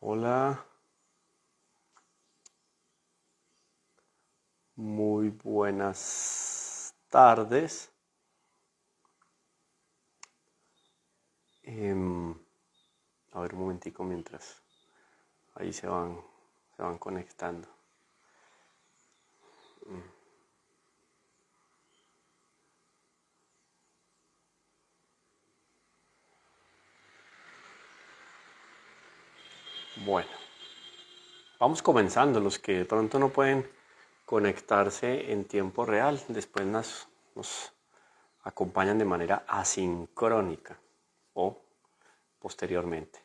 Hola, muy buenas tardes. Em, a ver un momentico mientras ahí se van conectando. Bueno, vamos comenzando. Los que de pronto no pueden conectarse en tiempo real, después nos acompañan de manera asincrónica o posteriormente.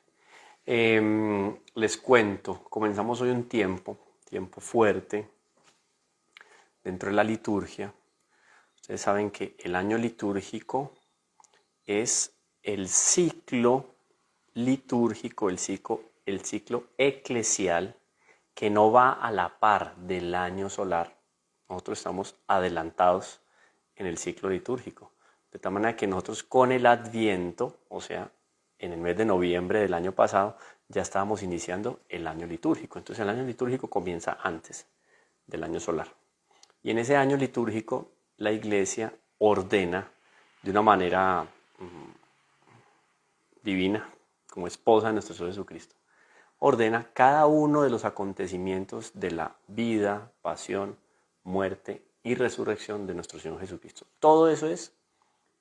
Les cuento, comenzamos hoy un tiempo fuerte dentro de la liturgia. Ustedes saben que el año litúrgico es el ciclo litúrgico, el ciclo eclesial que no va a la par del año solar. Nosotros estamos adelantados en el ciclo litúrgico. De tal manera que nosotros con el Adviento, o sea, en el mes de noviembre del año pasado, ya estábamos iniciando el año litúrgico. Entonces el año litúrgico comienza antes del año solar. Y en ese año litúrgico la Iglesia ordena de una manera divina, como esposa de nuestro Señor Jesucristo, ordena cada uno de los acontecimientos de la vida, pasión, muerte y resurrección de nuestro Señor Jesucristo. Todo eso es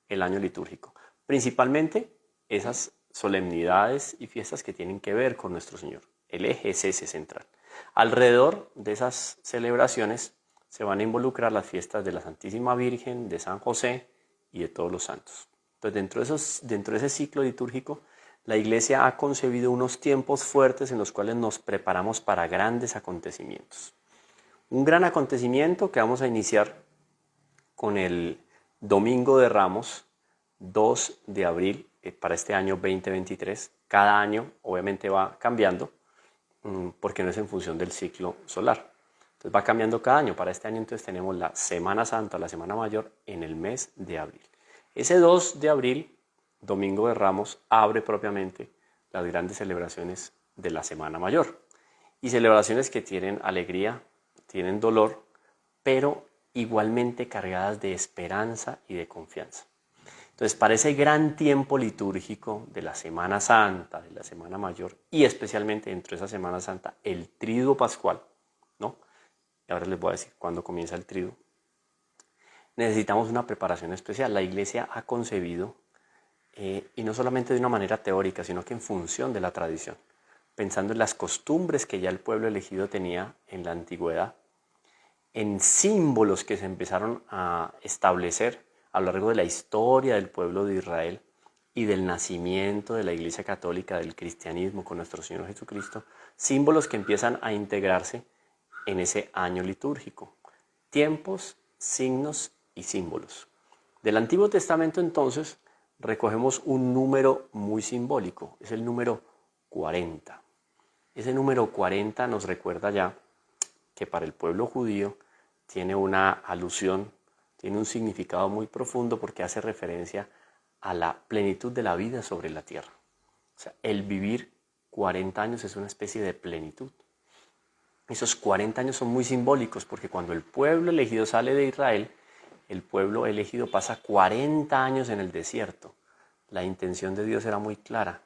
el año litúrgico. Principalmente esas solemnidades y fiestas que tienen que ver con nuestro Señor. El eje es ese central. Alrededor de esas celebraciones se van a involucrar las fiestas de la Santísima Virgen, de San José y de todos los santos. Entonces, dentro de ese ciclo litúrgico, la Iglesia ha concebido unos tiempos fuertes en los cuales nos preparamos para grandes acontecimientos. Un gran acontecimiento que vamos a iniciar con el Domingo de Ramos, 2 de abril para este año 2023. Cada año obviamente va cambiando porque no es en función del ciclo solar. Entonces va cambiando cada año. Para este año entonces tenemos la Semana Santa, la Semana Mayor, en el mes de abril. Ese 2 de abril, Domingo de Ramos, abre propiamente las grandes celebraciones de la Semana Mayor. Y celebraciones que tienen alegría, tienen dolor, pero igualmente cargadas de esperanza y de confianza. Entonces, para ese gran tiempo litúrgico de la Semana Santa, de la Semana Mayor, y especialmente dentro de esa Semana Santa, el Tríduo Pascual, ¿no? Y ahora les voy a decir cuándo comienza el Tríduo. Necesitamos una preparación especial. La Iglesia ha concebido, y no solamente de una manera teórica, sino que en función de la tradición, pensando en las costumbres que ya el pueblo elegido tenía en la antigüedad, en símbolos que se empezaron a establecer a lo largo de la historia del pueblo de Israel y del nacimiento de la Iglesia Católica, del cristianismo con nuestro Señor Jesucristo, símbolos que empiezan a integrarse en ese año litúrgico. Tiempos, signos y símbolos. Del Antiguo Testamento entonces recogemos un número muy simbólico, es el número 40. Ese número 40 nos recuerda ya que para el pueblo judío tiene una alusión, tiene un significado muy profundo porque hace referencia a la plenitud de la vida sobre la tierra. O sea, el vivir 40 años es una especie de plenitud. Esos 40 años son muy simbólicos porque cuando el pueblo elegido sale de Israel, el pueblo elegido pasa 40 años en el desierto. La intención de Dios era muy clara,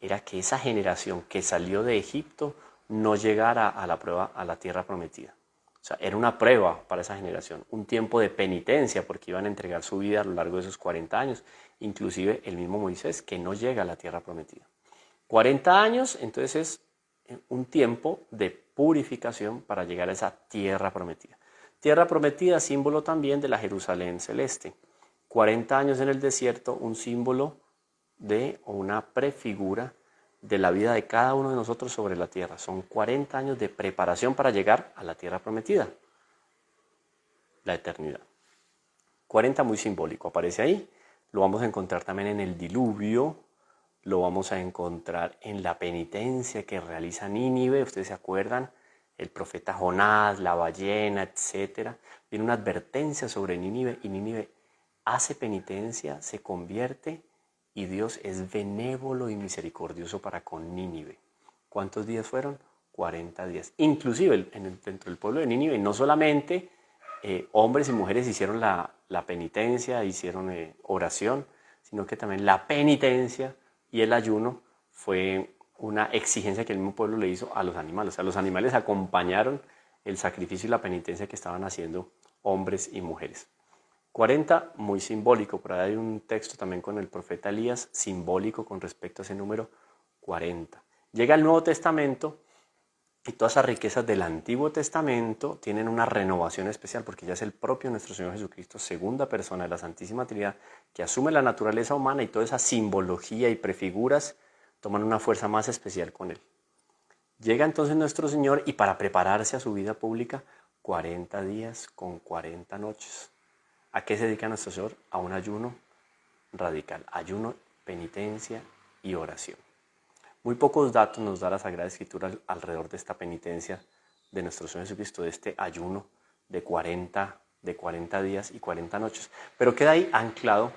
era que esa generación que salió de Egipto no llegara a la prueba, a la tierra prometida. O sea, era una prueba para esa generación, un tiempo de penitencia porque iban a entregar su vida a lo largo de esos 40 años, inclusive el mismo Moisés que no llega a la tierra prometida. 40 años, entonces es un tiempo de purificación para llegar a esa tierra prometida. Tierra prometida, símbolo también de la Jerusalén celeste. 40 años en el desierto, un símbolo de o una prefigura de la vida de cada uno de nosotros sobre la tierra. Son 40 años de preparación para llegar a la tierra prometida, la eternidad. 40 muy simbólico, aparece ahí. Lo vamos a encontrar también en el diluvio, lo vamos a encontrar en la penitencia que realiza Nínive. Ustedes se acuerdan, el profeta Jonás, la ballena, etc. Viene una advertencia sobre Nínive y Nínive hace penitencia, se convierte y Dios es benévolo y misericordioso para con Nínive. ¿Cuántos días fueron? 40 días. Inclusive dentro del pueblo de Nínive, no solamente hombres y mujeres hicieron la penitencia, hicieron oración, sino que también la penitencia y el ayuno fue una exigencia que el mismo pueblo le hizo a los animales. O sea, los animales acompañaron el sacrificio y la penitencia que estaban haciendo hombres y mujeres. 40, muy simbólico. Por ahí hay un texto también con el profeta Elías, simbólico con respecto a ese número 40. Llega el Nuevo Testamento y todas esas riquezas del Antiguo Testamento tienen una renovación especial porque ya es el propio nuestro Señor Jesucristo, segunda persona de la Santísima Trinidad, que asume la naturaleza humana y toda esa simbología y prefiguras toman una fuerza más especial con él. Llega entonces nuestro Señor y para prepararse a su vida pública, 40 días con 40 noches. ¿A qué se dedica nuestro Señor? A un ayuno radical, ayuno, penitencia y oración. Muy pocos datos nos da la Sagrada Escritura alrededor de esta penitencia de nuestro Señor Jesucristo, de este ayuno de 40 días y 40 noches. Pero queda ahí anclado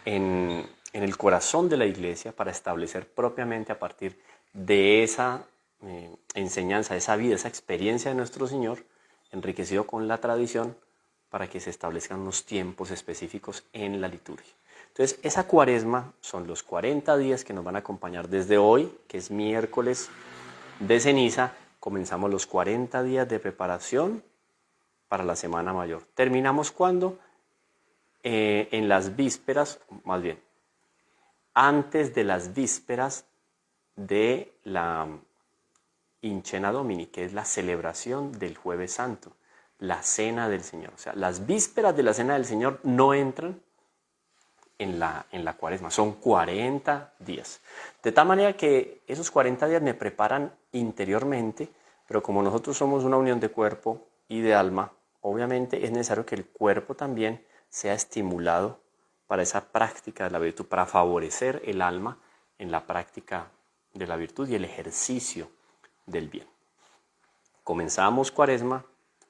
en el corazón de la Iglesia para establecer propiamente a partir de esa enseñanza, esa vida, esa experiencia de nuestro Señor, enriquecido con la tradición, para que se establezcan unos tiempos específicos en la liturgia. Entonces, esa cuaresma son los 40 días que nos van a acompañar desde hoy, que es miércoles de ceniza. Comenzamos los 40 días de preparación para la Semana Mayor. ¿Terminamos cuándo? En las vísperas, más bien, antes de las vísperas de la Incena Domini, que es la celebración del Jueves Santo, la Cena del Señor. O sea, las vísperas de la Cena del Señor no entran en la cuaresma, son 40 días. De tal manera que esos 40 días me preparan interiormente, pero como nosotros somos una unión de cuerpo y de alma, obviamente es necesario que el cuerpo también sea estimulado para esa práctica de la virtud, para favorecer el alma en la práctica de la virtud y el ejercicio del bien. Comenzamos cuaresma,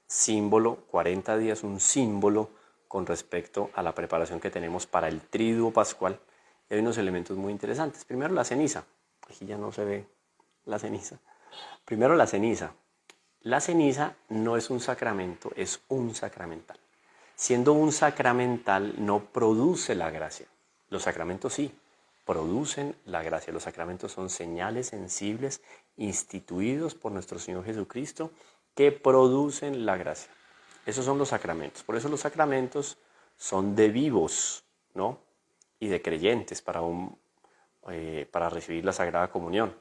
símbolo, 40 días, un símbolo con respecto a la preparación que tenemos para el triduo pascual. Y hay unos elementos muy interesantes. Primero la ceniza. Aquí ya no se ve la ceniza. Primero la ceniza. La ceniza no es un sacramento, es un sacramental. Siendo un sacramental no produce la gracia. Los sacramentos sí, producen la gracia. Los sacramentos son señales sensibles instituidos por nuestro Señor Jesucristo que producen la gracia. Esos son los sacramentos. Por eso los sacramentos son de vivos, ¿no? Y de creyentes para recibir la Sagrada Comunión.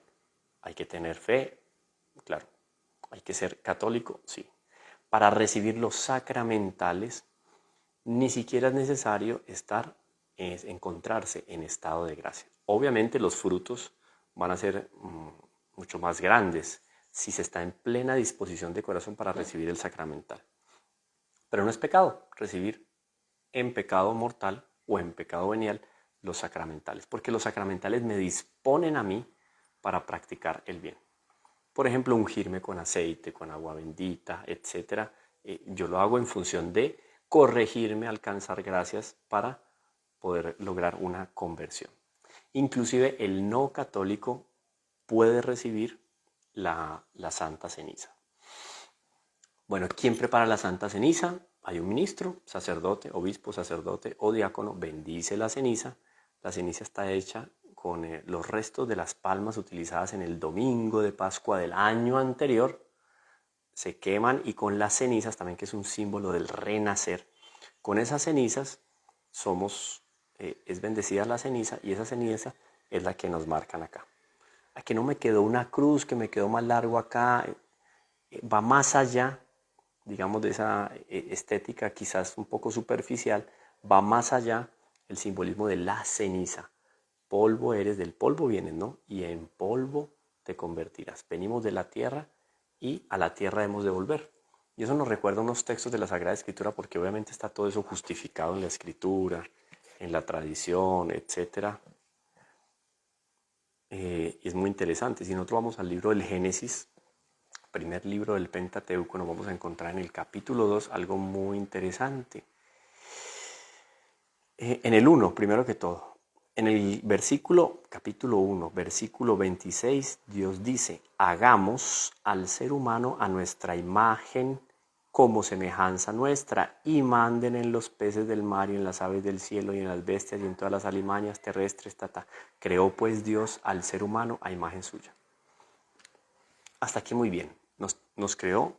Hay que tener fe, claro. Hay que ser católico, sí. Para recibir los sacramentales ni siquiera es necesario encontrarse en estado de gracia. Obviamente los frutos van a ser mucho más grandes si se está en plena disposición de corazón para recibir el sacramental. Pero no es pecado recibir en pecado mortal o en pecado venial los sacramentales, porque los sacramentales me disponen a mí para practicar el bien. Por ejemplo, ungirme con aceite, con agua bendita, etc. Yo lo hago en función de corregirme, alcanzar gracias para poder lograr una conversión. Inclusive el no católico puede recibir la Santa Ceniza. Bueno, ¿quién prepara la Santa Ceniza? Hay un ministro, sacerdote, obispo, sacerdote o diácono, bendice la ceniza. La ceniza está hecha con los restos de las palmas utilizadas en el domingo de Pascua del año anterior. Se queman y con las cenizas también, que es un símbolo del renacer. Con esas cenizas es bendecida la ceniza y esa ceniza es la que nos marcan acá. Aquí no me quedó una cruz que me quedó más largo acá, va más allá, digamos, de esa estética quizás un poco superficial, va más allá el simbolismo de la ceniza. Polvo eres, del polvo vienes, ¿no? Y en polvo te convertirás. Venimos de la tierra y a la tierra hemos de volver. Y eso nos recuerda unos textos de la Sagrada Escritura, porque obviamente está todo eso justificado en la Escritura, en la tradición, etc. Y es muy interesante. Si nosotros vamos al libro del Génesis, primer libro del Pentateuco, nos vamos a encontrar en el capítulo 2 algo muy interesante. En el 1, primero que todo, en el capítulo 1, versículo 26, Dios dice, hagamos al ser humano a nuestra imagen como semejanza nuestra y manden en los peces del mar y en las aves del cielo y en las bestias y en todas las alimañas terrestres. Creó pues Dios al ser humano a imagen suya. Hasta aquí muy bien. Nos creó,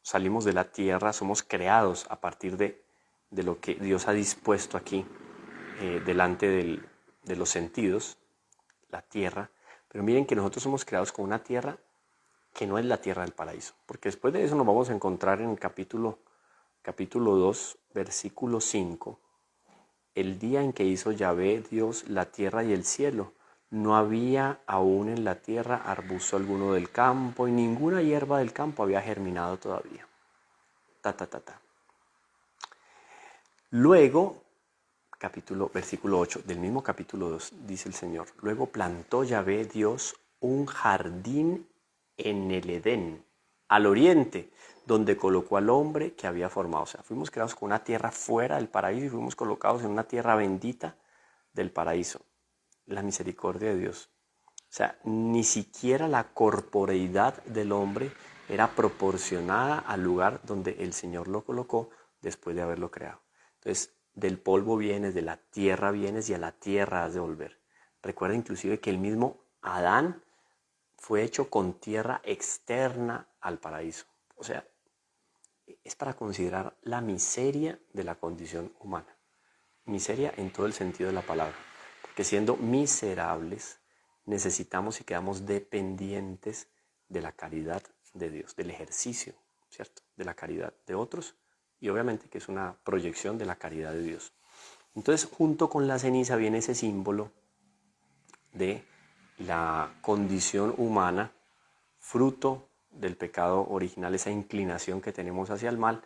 salimos de la tierra, somos creados a partir de lo que Dios ha dispuesto aquí delante de los sentidos, la tierra. Pero miren que nosotros somos creados con una tierra que no es la tierra del paraíso, porque después de eso nos vamos a encontrar en el capítulo 2, versículo 5, el día en que hizo Yahvé Dios la tierra y el cielo, no había aún en la tierra arbusto alguno del campo y ninguna hierba del campo había germinado todavía. Luego, versículo 8 del mismo capítulo 2, dice el Señor, luego plantó Yahvé Dios un jardín en el Edén, al oriente, donde colocó al hombre que había formado. O sea, fuimos creados con una tierra fuera del paraíso y fuimos colocados en una tierra bendita del paraíso. La misericordia de Dios. O sea, ni siquiera la corporeidad del hombre era proporcionada al lugar donde el Señor lo colocó después de haberlo creado. Entonces, del polvo vienes, de la tierra vienes y a la tierra has de volver. Recuerda inclusive que el mismo Adán fue hecho con tierra externa al paraíso. O sea, es para considerar la miseria de la condición humana. Miseria en todo el sentido de la palabra. Porque siendo miserables, necesitamos y quedamos dependientes de la caridad de Dios, del ejercicio, ¿cierto? De la caridad de otros y obviamente que es una proyección de la caridad de Dios. Entonces, junto con la ceniza viene ese símbolo de la condición humana, fruto del pecado original, esa inclinación que tenemos hacia el mal,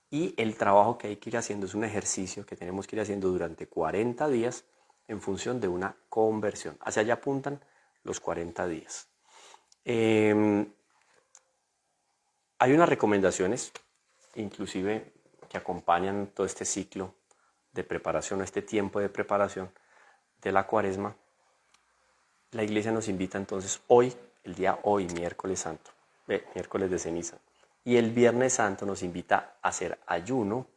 y el trabajo que hay que ir haciendo es un ejercicio que tenemos que ir haciendo durante 40 días en función de una conversión. Hacia allá apuntan los 40 días. Hay unas recomendaciones, inclusive, que acompañan todo este ciclo de preparación, este tiempo de preparación de la Cuaresma. La Iglesia nos invita entonces hoy, el día hoy, miércoles santo, miércoles de ceniza, y el Viernes Santo nos invita a hacer ayuno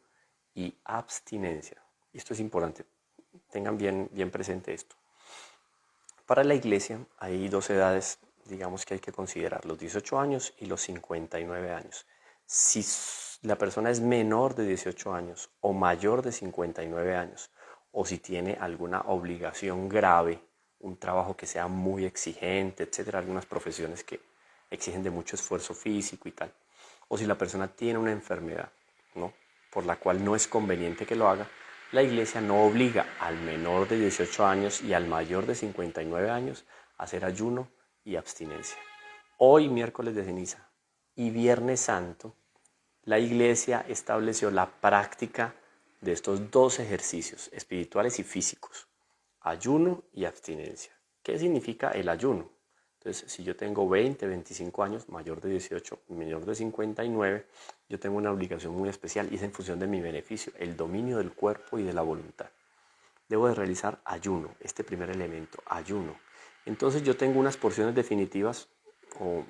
y abstinencia. Y esto es importante, tengan bien presente esto. Para la Iglesia hay dos edades, digamos, que hay que considerar, los 18 años y los 59 años. Si la persona es menor de 18 años o mayor de 59 años, o si tiene alguna obligación grave, un trabajo que sea muy exigente, etcétera, algunas profesiones que exigen de mucho esfuerzo físico y tal, o si la persona tiene una enfermedad, ¿no?, por la cual no es conveniente que lo haga, la Iglesia no obliga al menor de 18 años y al mayor de 59 años a hacer ayuno y abstinencia. Hoy, miércoles de ceniza y Viernes Santo, la Iglesia estableció la práctica de estos dos ejercicios espirituales y físicos, ayuno y abstinencia. ¿Qué significa el ayuno? Entonces, si yo tengo 20, 25 años, mayor de 18, menor de 59, yo tengo una obligación muy especial y es en función de mi beneficio, el dominio del cuerpo y de la voluntad. Debo de realizar ayuno, este primer elemento, ayuno. Entonces yo tengo unas porciones definitivas o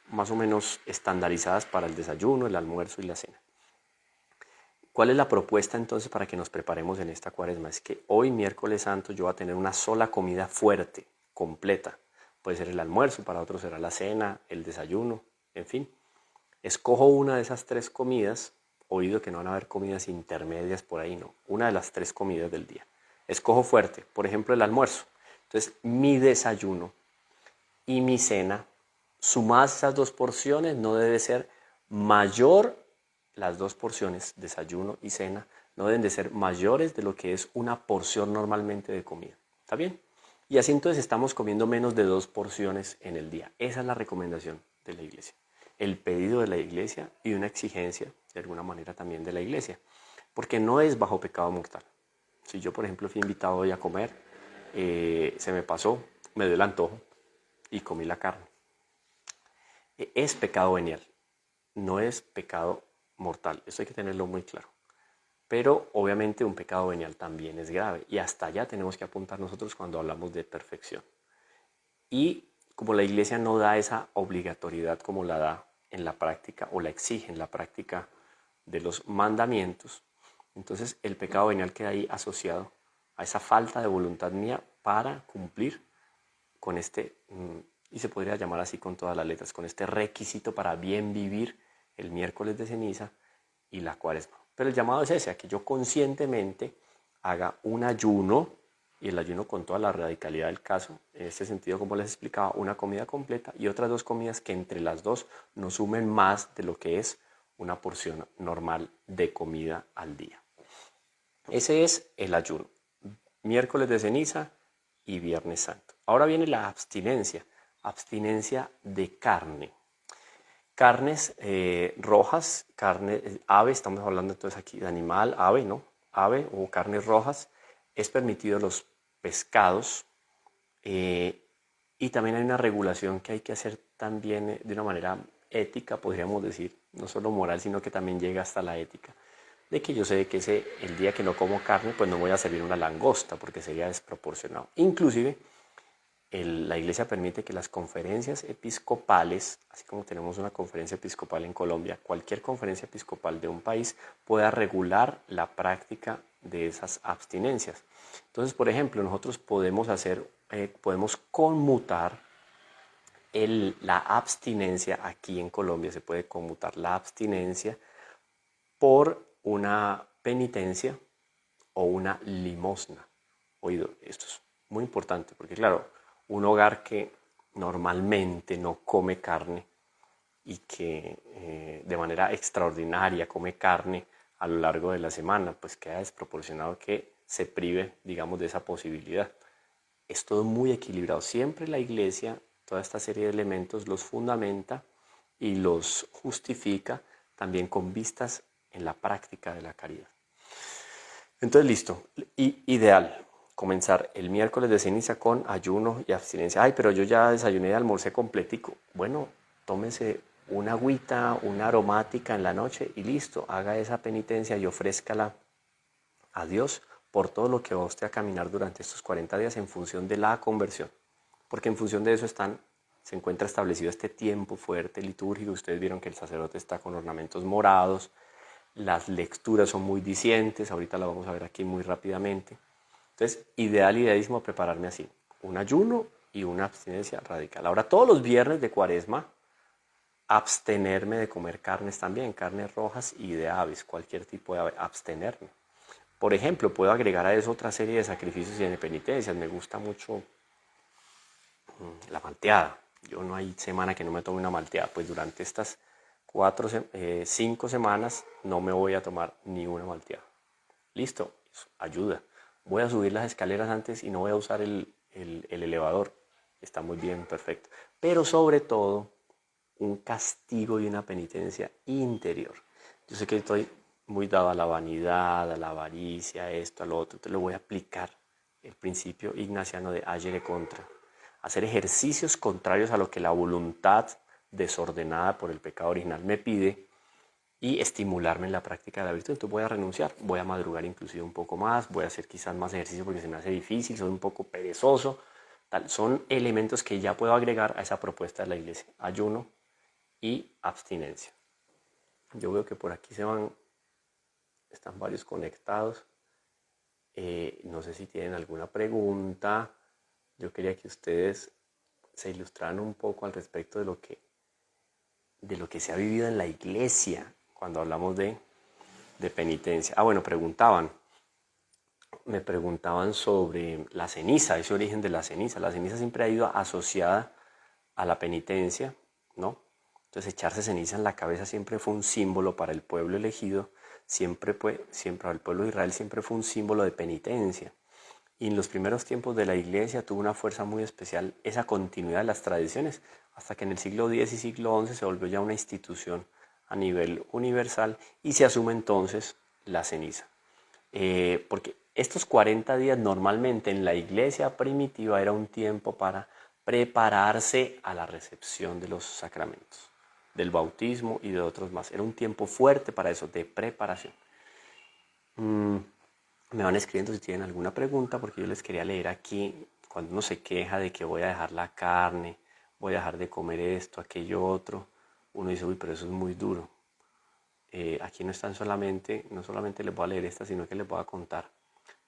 más o menos estandarizadas para el desayuno, el almuerzo y la cena. ¿Cuál es la propuesta entonces para que nos preparemos en esta Cuaresma? Es que hoy, miércoles santo, yo voy a tener una sola comida fuerte, completa. Puede ser el almuerzo, para otros será la cena, el desayuno, en fin. Escojo una de esas tres comidas, oído que no van a haber comidas intermedias por ahí, no. Una de las tres comidas del día. Escojo fuerte, por ejemplo, el almuerzo. Entonces, mi desayuno y mi cena, sumadas esas dos porciones, no debe ser mayor, las dos porciones, desayuno y cena, no deben de ser mayores de lo que es una porción normalmente de comida. ¿Está bien? Y así entonces estamos comiendo menos de 2 porciones en el día. Esa es la recomendación de la Iglesia. El pedido de la Iglesia y una exigencia, de alguna manera también de la Iglesia. Porque no es bajo pecado mortal. Si yo, por ejemplo, fui invitado hoy a comer, se me pasó, me dio el antojo y comí la carne. Es pecado venial, no es pecado mortal. Eso hay que tenerlo muy claro. Pero obviamente un pecado venial también es grave y hasta allá tenemos que apuntar nosotros cuando hablamos de perfección. Y como la Iglesia no da esa obligatoriedad como la da en la práctica o la exige en la práctica de los mandamientos, entonces el pecado venial queda ahí asociado a esa falta de voluntad mía para cumplir con este, y se podría llamar así con todas las letras, con este requisito para bien vivir el miércoles de ceniza y la cuaresma. Pero el llamado es ese, a que yo conscientemente haga un ayuno, y el ayuno con toda la radicalidad del caso, en este sentido, como les explicaba, una comida completa y otras 2 comidas que entre las 2 no sumen más de lo que es una porción normal de comida al día. Ese es el ayuno, miércoles de ceniza y viernes santo. Ahora viene la abstinencia, abstinencia de carne. Carnes rojas, carne, ave, estamos hablando entonces aquí de animal, ave, ¿no? Ave o carnes rojas, es permitido los pescados y también hay una regulación que hay que hacer también de una manera ética, podríamos decir, no solo moral, sino que también llega hasta la ética, de que yo sé que el día que no como carne, pues no voy a servir una langosta porque sería desproporcionado. Inclusive, la Iglesia permite que las conferencias episcopales, así como tenemos una conferencia episcopal en Colombia, cualquier conferencia episcopal de un país pueda regular la práctica de esas abstinencias. Entonces, por ejemplo, nosotros podemos conmutar la abstinencia aquí en Colombia, se puede conmutar la abstinencia por una penitencia o una limosna. Oído, esto es muy importante porque claro, un hogar que normalmente no come carne y que de manera extraordinaria come carne a lo largo de la semana, pues queda desproporcionado que se prive, digamos, de esa posibilidad. Es todo muy equilibrado. Siempre la Iglesia, toda esta serie de elementos los fundamenta y los justifica también con vistas en la práctica de la caridad. Entonces, listo. Ideal comenzar el miércoles de ceniza con ayuno y abstinencia. Ay, pero yo ya desayuné y almorcé completico. Bueno, tómese una agüita, una aromática en la noche y listo. Haga esa penitencia y ofrézcala a Dios por todo lo que va usted a caminar durante estos 40 días en función de la conversión. Porque en función de eso se encuentra establecido este tiempo fuerte litúrgico. Ustedes vieron que el sacerdote está con ornamentos morados, las lecturas son muy dicientes, ahorita la vamos a ver aquí muy rápidamente. Entonces, idealismo prepararme así, un ayuno y una abstinencia radical. Ahora, todos los viernes de cuaresma, abstenerme de comer carnes también, carnes rojas y de aves, cualquier tipo de ave, abstenerme. Por ejemplo, puedo agregar a eso otra serie de sacrificios y de penitencias. Me gusta mucho la malteada. Yo no hay semana que no me tome una malteada, pues durante estas 5 semanas no me voy a tomar ni una malteada. Listo, eso ayuda. Voy a subir las escaleras antes y no voy a usar el elevador. Está muy bien, perfecto. Pero sobre todo, un castigo y una penitencia interior. Yo sé que estoy muy dado a la vanidad, a la avaricia, a esto, a lo otro. Entonces le voy a aplicar el principio ignaciano de agere contra. Hacer ejercicios contrarios a lo que la voluntad desordenada por el pecado original me pide y estimularme en la práctica de la virtud. Entonces voy a renunciar, voy a madrugar inclusive un poco más, voy a hacer quizás más ejercicio porque se me hace difícil, soy un poco perezoso. Tal. Son elementos que ya puedo agregar a esa propuesta de la Iglesia. Ayuno y abstinencia. Yo veo que por aquí están varios conectados. No sé si tienen alguna pregunta. Yo quería que ustedes se ilustraran un poco al respecto de lo que se ha vivido en la Iglesia cuando hablamos de penitencia. Bueno, me preguntaban sobre la ceniza, ese origen de la ceniza. La ceniza siempre ha ido asociada a la penitencia, ¿no? Entonces echarse ceniza en la cabeza siempre fue un símbolo para el pueblo elegido, siempre para el pueblo de Israel siempre fue un símbolo de penitencia. Y en los primeros tiempos de la Iglesia tuvo una fuerza muy especial esa continuidad de las tradiciones, hasta que en el siglo X y siglo XI se volvió ya una institución a nivel universal y se asume entonces la ceniza. Porque estos 40 días normalmente en la Iglesia primitiva era un tiempo para prepararse a la recepción de los sacramentos, del bautismo y de otros más. Era un tiempo fuerte para eso, de preparación. Me van escribiendo si tienen alguna pregunta, porque yo les quería leer aquí, cuando uno se queja de que voy a dejar la carne, voy a dejar de comer esto, aquello otro, uno dice, uy, pero eso es muy duro. Aquí no están solamente, no solamente les voy a leer esta, sino que les voy a contar.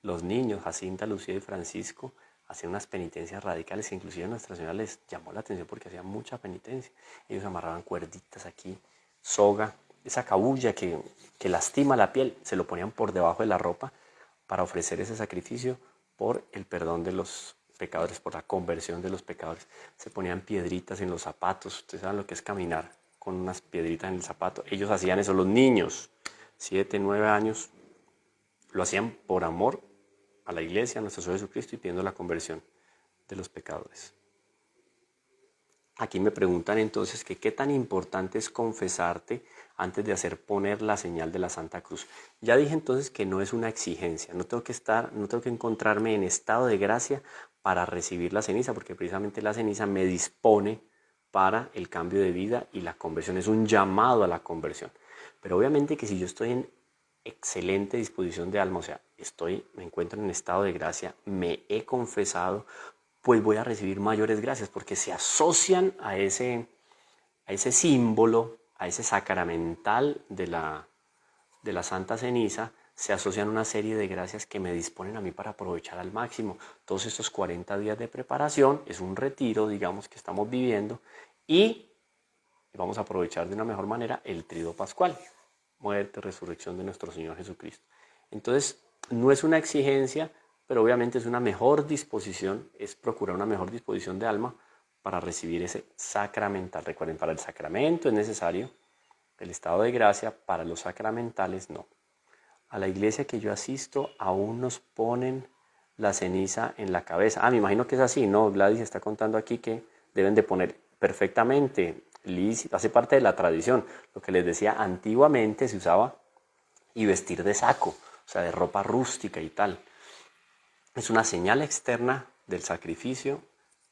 Los niños, Jacinta, Lucía y Francisco, hacían unas penitencias radicales que inclusive a Nuestra Señora les llamó la atención porque hacían mucha penitencia. Ellos amarraban cuerditas aquí, soga, esa cabulla que lastima la piel, se lo ponían por debajo de la ropa para ofrecer ese sacrificio por el perdón de los pecadores, por la conversión de los pecadores. Se ponían piedritas en los zapatos, ustedes saben lo que es caminar con unas piedritas en el zapato. Ellos hacían eso, los niños, 7, 9 años, lo hacían por amor a la iglesia, a nuestro Señor Jesucristo y pidiendo la conversión de los pecadores. Aquí me preguntan entonces que qué tan importante es confesarte antes de hacer poner la señal de la Santa Cruz. Ya dije entonces que no es una exigencia, no tengo que encontrarme en estado de gracia para recibir la ceniza, porque precisamente la ceniza me dispone para el cambio de vida y la conversión, es un llamado a la conversión. Pero obviamente que si yo estoy en excelente disposición de alma, o sea, me encuentro en estado de gracia, me he confesado, pues voy a recibir mayores gracias porque se asocian a ese símbolo, a ese sacramental de la Santa Ceniza, se asocian una serie de gracias que me disponen a mí para aprovechar al máximo. Todos estos 40 días de preparación es un retiro, digamos, que estamos viviendo y vamos a aprovechar de una mejor manera el triduo pascual, muerte, resurrección de nuestro Señor Jesucristo. Entonces, no es una exigencia, pero obviamente es una mejor disposición, es procurar una mejor disposición de alma para recibir ese sacramental. Recuerden, para el sacramento es necesario el estado de gracia, para los sacramentales no. A la iglesia que yo asisto aún nos ponen la ceniza en la cabeza. Me imagino que es así, ¿no? Gladys está contando aquí que deben de poner perfectamente, hace parte de la tradición. Lo que les decía, antiguamente se usaba y vestir de saco, o sea, de ropa rústica y tal. Es una señal externa del sacrificio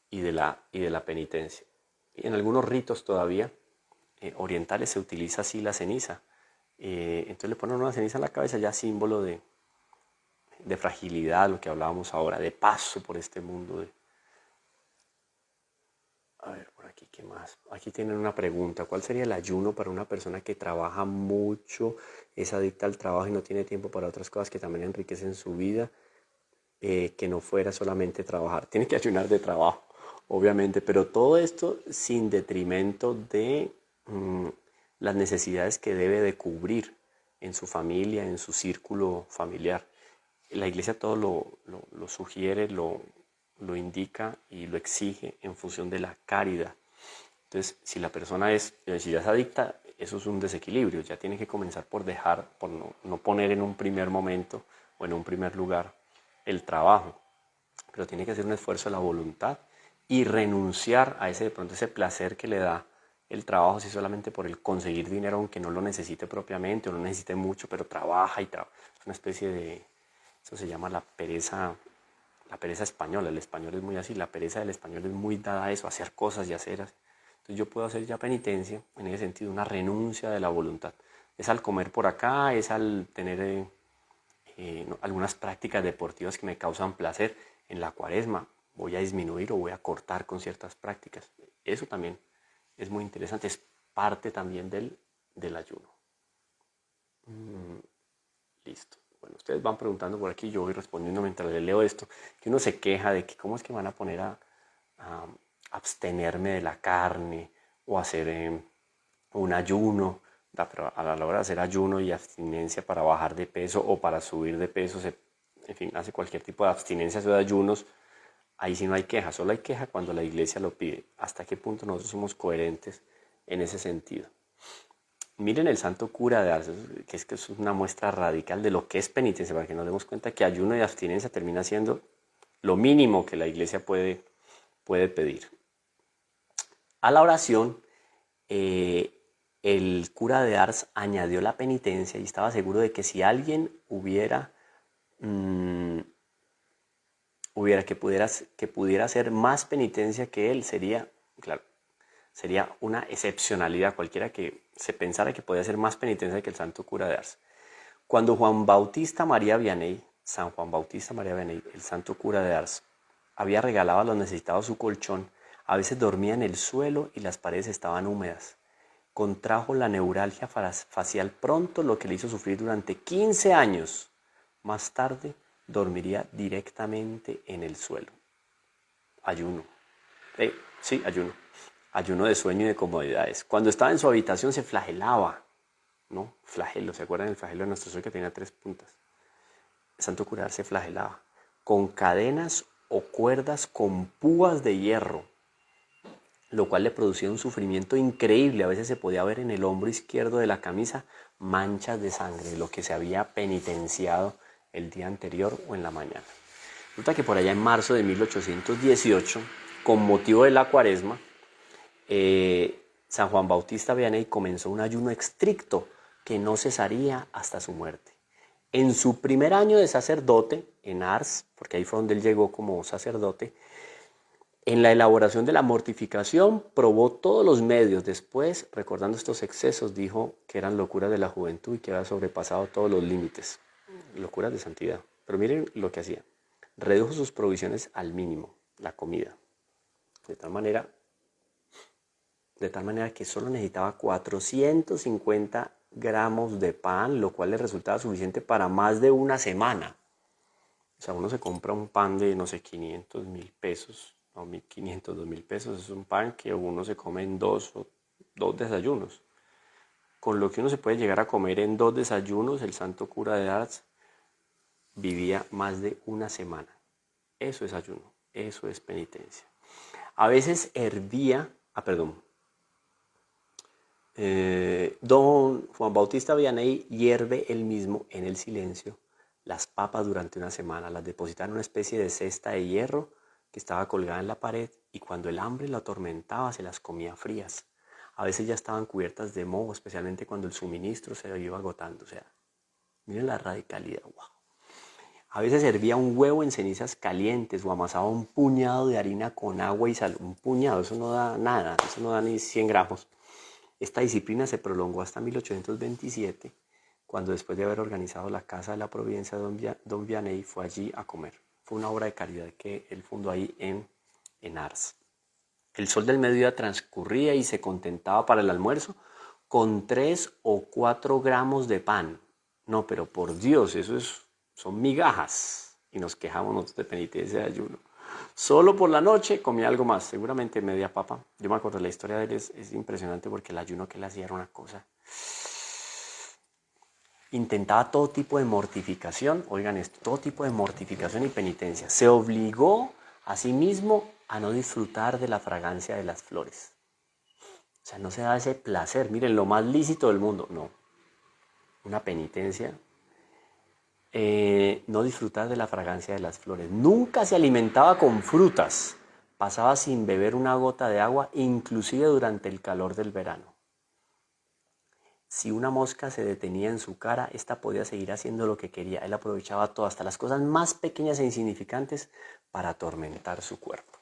y de la penitencia. Y en algunos ritos todavía orientales se utiliza así la ceniza. Entonces le ponen una ceniza en la cabeza, ya símbolo de fragilidad, lo que hablábamos ahora, de paso por este mundo. A ver, por aquí, ¿qué más? Aquí tienen una pregunta. ¿Cuál sería el ayuno para una persona que trabaja mucho, es adicta al trabajo y no tiene tiempo para otras cosas que también enriquecen su vida? Que no fuera solamente trabajar. Tiene que ayunar de trabajo, obviamente, pero todo esto sin detrimento de las necesidades que debe de cubrir en su familia, en su círculo familiar. La iglesia todo lo sugiere, lo indica y lo exige en función de la caridad. Entonces, si la persona si ya es adicta, eso es un desequilibrio. Ya tiene que comenzar por dejar, por no poner en un primer momento o en un primer lugar el trabajo. Pero tiene que hacer un esfuerzo de la voluntad y renunciar a de pronto ese placer que le da el trabajo, si solamente por el conseguir dinero, aunque no lo necesite propiamente o no necesite mucho, pero trabaja y trabaja. Es una especie de, eso se llama la pereza española. El español es muy así, la pereza del español es muy dada a eso, a hacer cosas y hacer. Entonces yo puedo hacer ya penitencia, en ese sentido, una renuncia de la voluntad. Es al comer por acá, es al tener algunas prácticas deportivas que me causan placer. En la cuaresma voy a disminuir o voy a cortar con ciertas prácticas. Eso también es muy interesante, es parte también del ayuno. Listo. Bueno, ustedes van preguntando por aquí, yo voy respondiendo mientras les leo esto, que uno se queja de que cómo es que van a poner a abstenerme de la carne o hacer un ayuno, pero a la hora de hacer ayuno y abstinencia para bajar de peso o para subir de peso, en fin, hace cualquier tipo de abstinencia o de ayunos, ahí sí no hay queja, solo hay queja cuando la iglesia lo pide. ¿Hasta qué punto nosotros somos coherentes en ese sentido? Miren el santo cura de Ars, que es una muestra radical de lo que es penitencia, para que nos demos cuenta que ayuno y abstinencia termina siendo lo mínimo que la iglesia puede pedir. A la oración, el cura de Ars añadió la penitencia y estaba seguro de que si alguien que pudiera hacer más penitencia que él, sería una excepcionalidad. Cualquiera que se pensara que podía hacer más penitencia que el santo cura de Ars. Cuando Juan Bautista María Vianney, San Juan Bautista María Vianney, el santo cura de Ars, había regalado a los necesitados su colchón, a veces dormía en el suelo y las paredes estaban húmedas. Contrajo la neuralgia facial pronto, lo que le hizo sufrir durante 15 años. Más tarde dormiría directamente en el suelo. Ayuno. Sí, ayuno. Ayuno de sueño y de comodidades. Cuando estaba en su habitación se flagelaba, ¿no? Flagelo, ¿se acuerdan del flagelo de nuestro sol que tenía 3 puntas? El santo cura se flagelaba con cadenas o cuerdas con púas de hierro, lo cual le producía un sufrimiento increíble. A veces se podía ver en el hombro izquierdo de la camisa manchas de sangre, lo que se había penitenciado el día anterior o en la mañana. Resulta que por allá en marzo de 1818, con motivo de la Cuaresma, San Juan Bautista Vianney comenzó un ayuno estricto que no cesaría hasta su muerte. En su primer año de sacerdote, en Ars, porque ahí fue donde él llegó como sacerdote, en la elaboración de la mortificación probó todos los medios. Después, recordando estos excesos, dijo que eran locuras de la juventud y que había sobrepasado todos los límites. Locuras de santidad. Pero miren lo que hacía. Redujo sus provisiones al mínimo, la comida. De tal manera que solo necesitaba 450 gramos de pan, lo cual le resultaba suficiente para más de una semana. O sea, uno se compra un pan de, no sé, 500.000 pesos, o 1.500, 2.000 pesos. Es un pan que uno se come en dos desayunos. Con lo que uno se puede llegar a comer en 2 desayunos, el santo cura de Ars vivía más de una semana. Eso es ayuno, eso es penitencia. A veces hervía, don Juan Bautista Vianney hierve él mismo en el silencio las papas durante una semana, las depositaba en una especie de cesta de hierro que estaba colgada en la pared y cuando el hambre lo atormentaba se las comía frías. A veces ya estaban cubiertas de moho, especialmente cuando el suministro se iba agotando. O sea, miren la radicalidad, wow. A veces hervía un huevo en cenizas calientes o amasaba un puñado de harina con agua y sal. Un puñado, eso no da nada, eso no da ni 100 gramos. Esta disciplina se prolongó hasta 1827, cuando después de haber organizado la Casa de la Providencia, don Vianney fue allí a comer. Fue una obra de caridad que él fundó ahí en Ars. El sol del mediodía transcurría y se contentaba para el almuerzo con 3 o 4 gramos de pan. No, pero por Dios, son migajas. Y nos quejamos nosotros de penitencia de ayuno. Solo por la noche comía algo más, seguramente media papa. Yo me acuerdo, la historia de él es impresionante porque el ayuno que él hacía era una cosa. Intentaba todo tipo de mortificación, oigan esto, todo tipo de mortificación y penitencia. Se obligó a sí mismo a no disfrutar de la fragancia de las flores. O sea, no se da ese placer, miren, lo más lícito del mundo, no. Una penitencia. No disfrutar de la fragancia de las flores. Nunca se alimentaba con frutas. Pasaba sin beber una gota de agua, inclusive durante el calor del verano. Si una mosca se detenía en su cara, ésta podía seguir haciendo lo que quería. Él aprovechaba todo, hasta las cosas más pequeñas e insignificantes, para atormentar su cuerpo.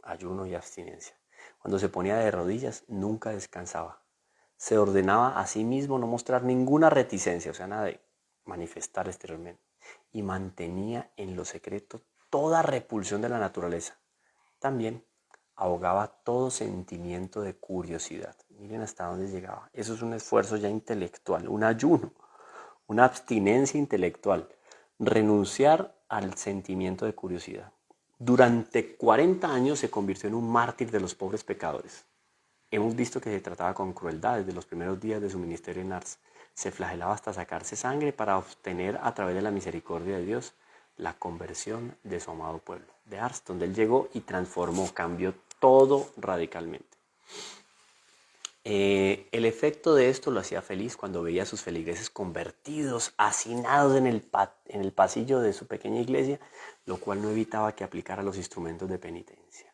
Ayuno y abstinencia. Cuando se ponía de rodillas, nunca descansaba. Se ordenaba a sí mismo no mostrar ninguna reticencia, o sea, nada de manifestar exteriormente. Y mantenía en lo secreto toda repulsión de la naturaleza. También ahogaba todo sentimiento de curiosidad. Miren hasta dónde llegaba. Eso es un esfuerzo ya intelectual, un ayuno, una abstinencia intelectual. Renunciar al sentimiento de curiosidad. Durante 40 años se convirtió en un mártir de los pobres pecadores. Hemos visto que se trataba con crueldad desde los primeros días de su ministerio en Ars. Se flagelaba hasta sacarse sangre para obtener a través de la misericordia de Dios la conversión de su amado pueblo de Ars, donde él llegó y transformó, cambió todo radicalmente. El efecto de esto lo hacía feliz cuando veía a sus feligreses convertidos, hacinados en el pasillo de su pequeña iglesia, lo cual no evitaba que aplicara los instrumentos de penitencia.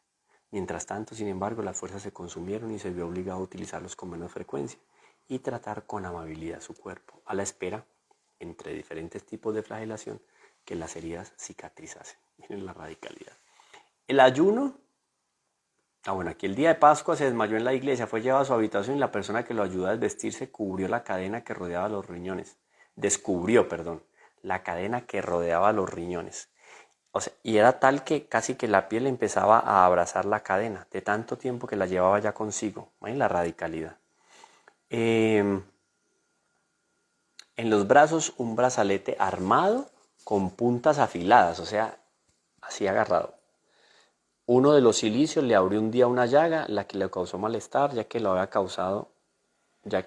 Mientras tanto, sin embargo, las fuerzas se consumieron y se vio obligado a utilizarlos con menos frecuencia y tratar con amabilidad su cuerpo, a la espera, entre diferentes tipos de flagelación, que las heridas cicatrizasen. Miren la radicalidad. El ayuno. Bueno, aquí el día de Pascua se desmayó en la iglesia, fue llevado a su habitación y la persona que lo ayudó a desvestirse cubrió la cadena que rodeaba los riñones. descubrió, la cadena que rodeaba los riñones. O sea, y era tal que casi que la piel empezaba a abrazar la cadena, de tanto tiempo que la llevaba ya consigo. Miren la radicalidad. En los brazos un brazalete armado con puntas afiladas, o sea, así agarrado. Uno de los cilicios le abrió un día una llaga, la que le causó malestar, ya que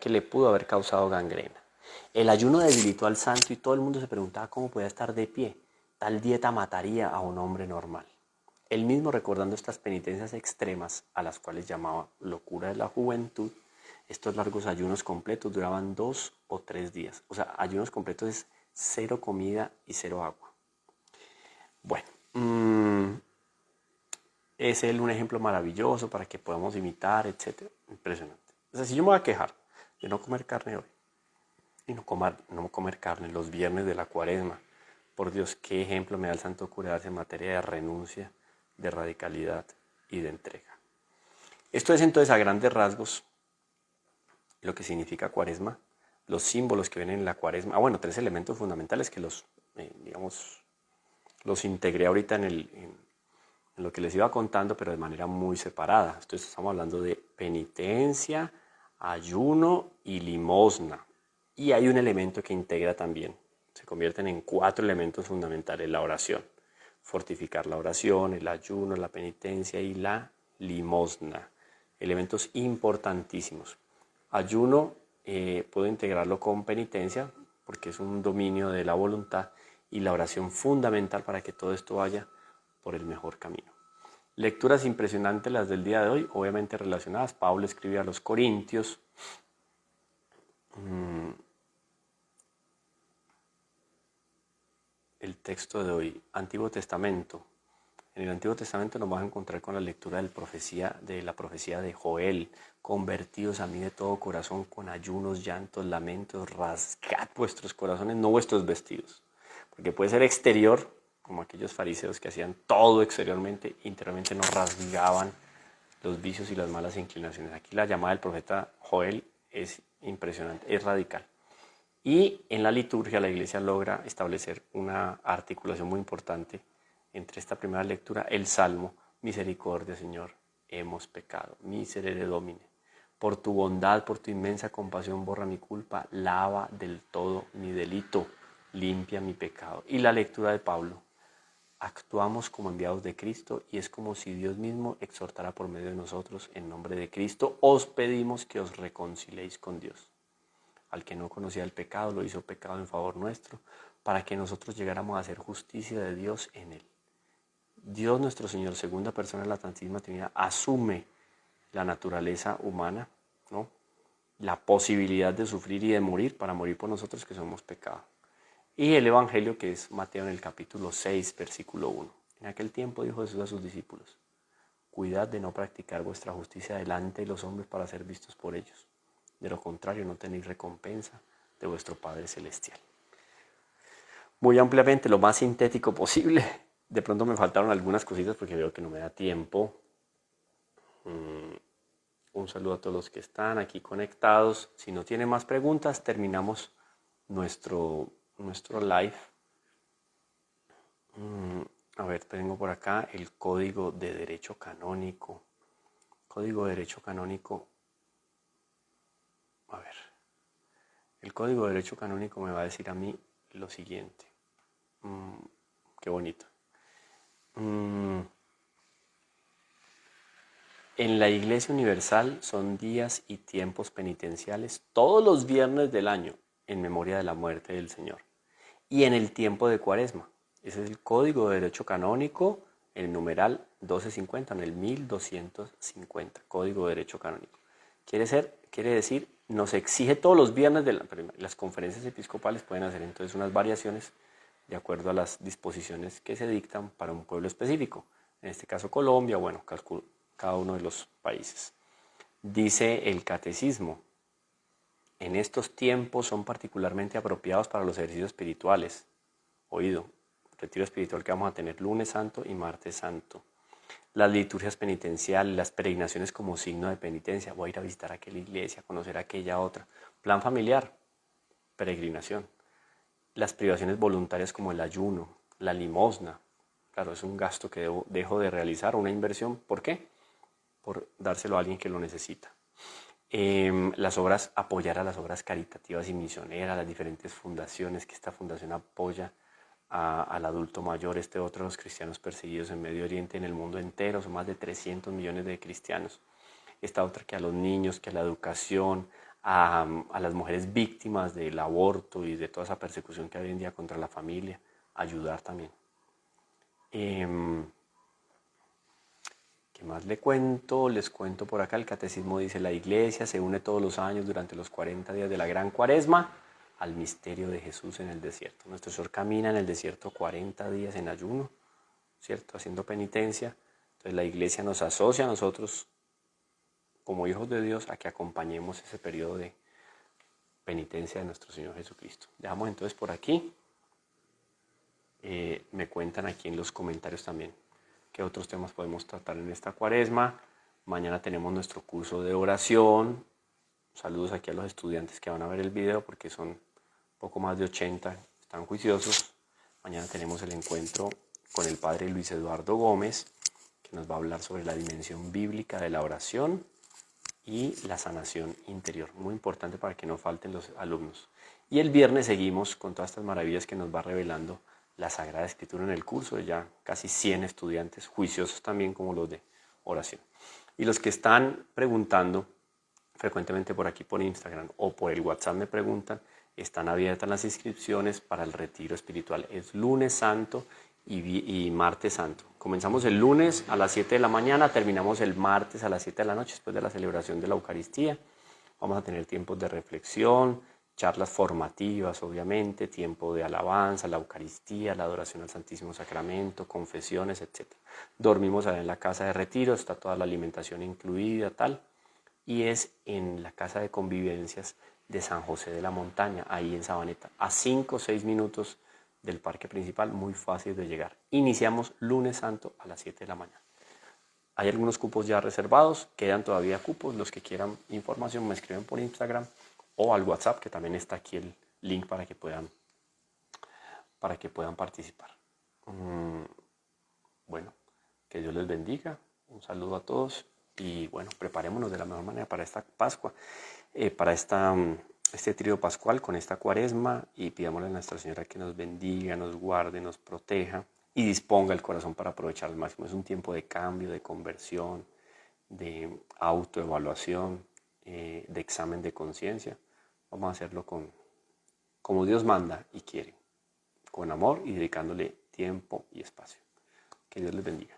le pudo haber causado gangrena. El ayuno debilitó al santo y todo el mundo se preguntaba cómo podía estar de pie. Tal dieta mataría a un hombre normal. Él mismo, recordando estas penitencias extremas, a las cuales llamaba locura de la juventud, estos largos ayunos completos duraban 2 o 3 días. O sea, ayunos completos es 0 comida y 0 agua. Bueno, es él un ejemplo maravilloso para que podamos imitar, etc. Impresionante. O sea, si yo me voy a quejar de no comer carne hoy y no comer carne los viernes de la Cuaresma, por Dios, qué ejemplo me da el Santo Cura en materia de renuncia, de radicalidad y de entrega. Esto es entonces a grandes rasgos lo que significa Cuaresma, los símbolos que vienen en la Cuaresma. Bueno, 3 elementos fundamentales que los integré ahorita en lo que les iba contando, pero de manera muy separada. Entonces estamos hablando de penitencia, ayuno y limosna. Y hay un elemento que integra también. Se convierten en 4 elementos fundamentales: la oración, fortificar la oración, el ayuno, la penitencia y la limosna. Elementos importantísimos. Ayuno puedo integrarlo con penitencia porque es un dominio de la voluntad, y la oración fundamental para que todo esto vaya por el mejor camino. Lecturas impresionantes las del día de hoy, obviamente relacionadas. Pablo escribe a los Corintios. El texto de hoy, Antiguo Testamento. En el Antiguo Testamento nos vamos a encontrar con la lectura de la profecía de Joel. Convertidos a mí de todo corazón con ayunos, llantos, lamentos, rasgad vuestros corazones, no vuestros vestidos. Porque puede ser exterior, como aquellos fariseos que hacían todo exteriormente, interiormente no rasgaban los vicios y las malas inclinaciones. Aquí la llamada del profeta Joel es impresionante, es radical. Y en la liturgia la Iglesia logra establecer una articulación muy importante entre esta primera lectura, el Salmo: misericordia, Señor, hemos pecado, miserere Domine. Por tu bondad, por tu inmensa compasión, borra mi culpa, lava del todo mi delito, limpia mi pecado. Y la lectura de Pablo: actuamos como enviados de Cristo y es como si Dios mismo exhortara por medio de nosotros. En nombre de Cristo os pedimos que os reconciliéis con Dios. Al que no conocía el pecado, lo hizo pecado en favor nuestro, para que nosotros llegáramos a hacer justicia de Dios en él. Dios nuestro Señor, segunda persona de la Santísima Trinidad, asume la naturaleza humana, ¿no? La posibilidad de sufrir y de morir para morir por nosotros que somos pecado. Y el Evangelio, que es Mateo en el capítulo 6, versículo 1. En aquel tiempo dijo Jesús a sus discípulos: cuidad de no practicar vuestra justicia delante de los hombres para ser vistos por ellos. De lo contrario, no tenéis recompensa de vuestro Padre Celestial. Muy ampliamente, lo más sintético posible. De pronto me faltaron algunas cositas porque veo que no me da tiempo. Un saludo a todos los que están aquí conectados. Si no tienen más preguntas, terminamos nuestro live. A ver, tengo por acá el Código de Derecho Canónico. Código de Derecho Canónico. A ver. El Código de Derecho Canónico me va a decir a mí lo siguiente. Qué bonito. En la Iglesia Universal son días y tiempos penitenciales todos los viernes del año en memoria de la muerte del Señor. Y en el tiempo de Cuaresma. Ese es el Código de Derecho Canónico, el numeral 1250, en el 1250. Código de Derecho Canónico. Quiere decir, nos exige todos los viernes las conferencias episcopales pueden hacer entonces unas variaciones de acuerdo a las disposiciones que se dictan para un pueblo específico. En este caso Colombia, bueno, cada uno de los países. Dice el Catecismo: en estos tiempos son particularmente apropiados para los ejercicios espirituales. Oído, retiro espiritual que vamos a tener lunes santo y martes santo. Las liturgias penitenciales, las peregrinaciones como signo de penitencia. Voy a ir a visitar aquella iglesia, conocer aquella otra. Plan familiar, peregrinación. las privaciones voluntarias como el ayuno, la limosna. Claro, es un gasto que dejo de realizar, una inversión. ¿Por qué? Por dárselo a alguien que lo necesita. Las obras, apoyar a las obras caritativas y misioneras, las diferentes fundaciones, que esta fundación apoya al adulto mayor, otro, los cristianos perseguidos en Medio Oriente, en el mundo entero, son más de 300 millones de cristianos. Esta otra, que a los niños, que a la educación, a las mujeres víctimas del aborto y de toda esa persecución que hay hoy en día contra la familia, ayudar también. ¿Qué más le cuento? Les cuento por acá, el catecismo dice: la iglesia se une todos los años durante los 40 días de la gran cuaresma al misterio de Jesús en el desierto. Nuestro Señor camina en el desierto 40 días en ayuno, ¿cierto? Haciendo penitencia. Entonces la iglesia nos asocia a nosotros como hijos de Dios a que acompañemos ese periodo de penitencia de nuestro Señor Jesucristo. Dejamos entonces por aquí. Me cuentan aquí en los comentarios también qué otros temas podemos tratar en esta cuaresma. Mañana tenemos nuestro curso de oración. Saludos aquí a los estudiantes que van a ver el video, porque son poco más de 80, están juiciosos. Mañana tenemos el encuentro con el padre Luis Eduardo Gómez, que nos va a hablar sobre la dimensión bíblica de la oración y la sanación interior. Muy importante para que no falten los alumnos. Y el viernes seguimos con todas estas maravillas que nos va revelando la Sagrada Escritura en el curso de ya casi 100 estudiantes, juiciosos también como los de oración. Y los que están preguntando frecuentemente por aquí por Instagram o por el WhatsApp me preguntan, están abiertas las inscripciones para el retiro espiritual. Es lunes santo y martes santo. Comenzamos el lunes a las 7 de la mañana, terminamos el martes a las 7 de la noche después de la celebración de la Eucaristía. Vamos a tener tiempos de reflexión, charlas formativas, obviamente, tiempo de alabanza, la Eucaristía, la adoración al Santísimo Sacramento, confesiones, etc. Dormimos en la casa de retiro, está toda la alimentación incluida, tal. Y es en la casa de convivencias de San José de la Montaña, ahí en Sabaneta, a 5 o 6 minutos del parque principal, muy fácil de llegar. Iniciamos lunes santo a las 7 de la mañana. Hay algunos cupos ya reservados, quedan todavía cupos. Los que quieran información me escriben por Instagram o al WhatsApp, que también está aquí el link para que puedan participar. Bueno, que Dios les bendiga. Un saludo a todos y bueno, preparémonos de la mejor manera para esta Pascua, para este trío pascual con esta cuaresma, y pidámosle a Nuestra Señora que nos bendiga, nos guarde, nos proteja y disponga el corazón para aprovechar al máximo. Es un tiempo de cambio, de conversión, de autoevaluación, de examen de conciencia. Vamos a hacerlo como Dios manda y quiere, con amor y dedicándole tiempo y espacio. Que Dios les bendiga.